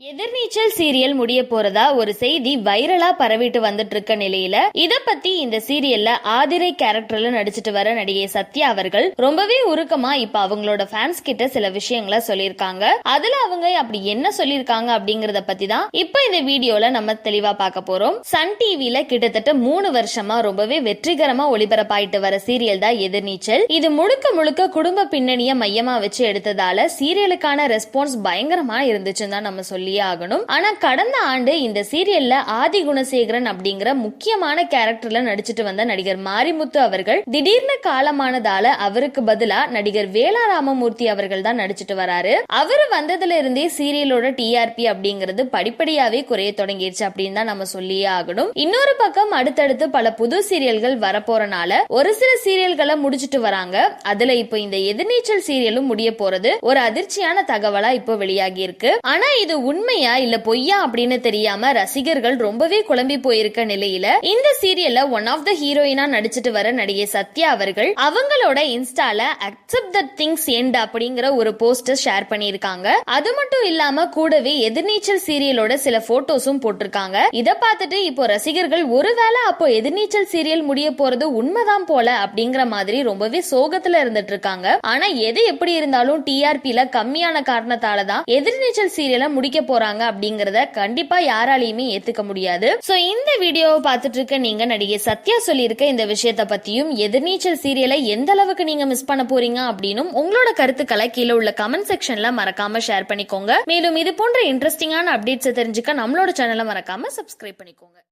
எதிர்நீச்சல் serial முடிய போறதா ஒரு செய்தி வைரலா பரவிட்டு வந்துட்டு இருக்க நிலையில இத பத்தி இந்த சீரியல்ல ஆதிரை கேரக்டர்ல நடிச்சிட்டு வர நடிகை சத்யா அவர்கள் ரொம்பவே உருக்கமா இப்ப அவங்களோட ஃபேன்ஸ் கிட்ட சில விஷயங்களை சொல்லியிருக்காங்க. அதுல அவங்க அப்படி என்ன சொல்லியிருக்காங்க அப்படிங்கறத பத்தி தான் இப்ப இந்த வீடியோல நம்ம தெளிவா பார்க்க போறோம். சன் டிவில கிட்டத்தட்ட 3 வருஷமா ரொம்பவே வெற்றிகரமா ஒளிபரப்பாயிட்டு வர சீரியல் தான் எதிர்நீச்சல். இது முழுக்க முழுக்க குடும்ப பின்னணிய மையமா வச்சு எடுத்ததால சீரியலுக்கான ரெஸ்பான்ஸ் பயங்கரமா இருந்துச்சுன்னு தான் நம்ம சொல்லி ஆகணும். ஆனா கடந்த ஆண்டு இந்த சீரியல்ல ஆதி குணசேகரன் அப்படிங்கிற முக்கியமான கேரக்டர்ல நடிச்சிட்டு வந்த நடிகர் மாரிமுத்து அவர்கள் திடீர்னு காலமானதால அவருக்கு பதிலா நடிகர் வேலா ராமமூர்த்தி அவர்கள் தான் நடிச்சிட்டு வராரு. அவரு வந்ததுல இருந்தே சீரியலோட டிஆர்பி அப்படிங்கிறது படிப்படியாவே குறைய தொடங்கிடுச்சு அப்படின்னு தான் நம்ம சொல்லியே ஆகணும். இன்னொரு பக்கம் அடுத்தடுத்து பல புது சீரியல்கள் வரப்போறனால ஒரு சில சீரியல்களை முடிச்சிட்டு வராங்க. அதுல இப்போ இந்த எதிர்நீச்சல் சீரியலும் முடிய போறது ஒரு அதிர்ச்சியான தகவலா இப்போ வெளியாகி இருக்கு. ஆனா இது உண்மையா இல்ல பொய்யா அப்படின்னு தெரியாம ரசிகர்கள் ரொம்பவே குழம்பி போயிருக்க நிலையில இந்த சீரியல்ல ஒன் ஆஃப் த ஹீரோயினா நடிச்சிட்டு வர நடிகை சத்யா அவர்கள் அவங்களோட இன்ஸ்டால அக்செப்ட் தட் திங்ஸ் எண்ட் அப்படிங்கிற ஒரு போஸ்டர் ஷேர் பண்ணிருக்காங்க. அது மட்டும் இல்லாம கூடவே எதிர்நீச்சல் சீரியலோட சில போட்டோஸும் போட்டிருக்காங்க. இத பார்த்துட்டு இப்போ ரசிகர்கள் ஒருவேளை அப்போ எதிர்நீச்சல் சீரியல் முடிய போறது உண்மைதான் போல அப்படிங்கிற மாதிரி ரொம்பவே சோகத்துல இருந்துட்டு இருக்காங்க. ஆனா எது எப்படி இருந்தாலும் டிஆர்பில கம்மியான காரணத்தாலதான் எதிர்நீச்சல் சீரியலை முடிக்க போறாங்க அப்படிங்கறத கண்டிப்பா யாராலையுமே ஏத்துக்க முடியாது. சோ இந்த வீடியோவை பார்த்துட்டு இருக்க நீங்க நடிகை சத்யா சொல்லியிருக்க இந்த விஷயத்த பத்தியும் எதிர்நீச்சல் சீரியலை எந்த அளவுக்கு நீங்க மிஸ் பண்ண போறீங்க அப்படின்னு உங்களோட கருத்துக்களை கீழே உள்ள கமெண்ட் செக்ஷன்ல மறக்காம ஷேர் பண்ணிக்கோங்க. மேலும் இது போன்ற இன்ட்ரெஸ்டிங்கான அப்டேட்ஸ் தெரிஞ்சுக்க நம்மளோட சேனலை மறக்காம சப்ஸ்கிரைப் பண்ணிக்கோங்க.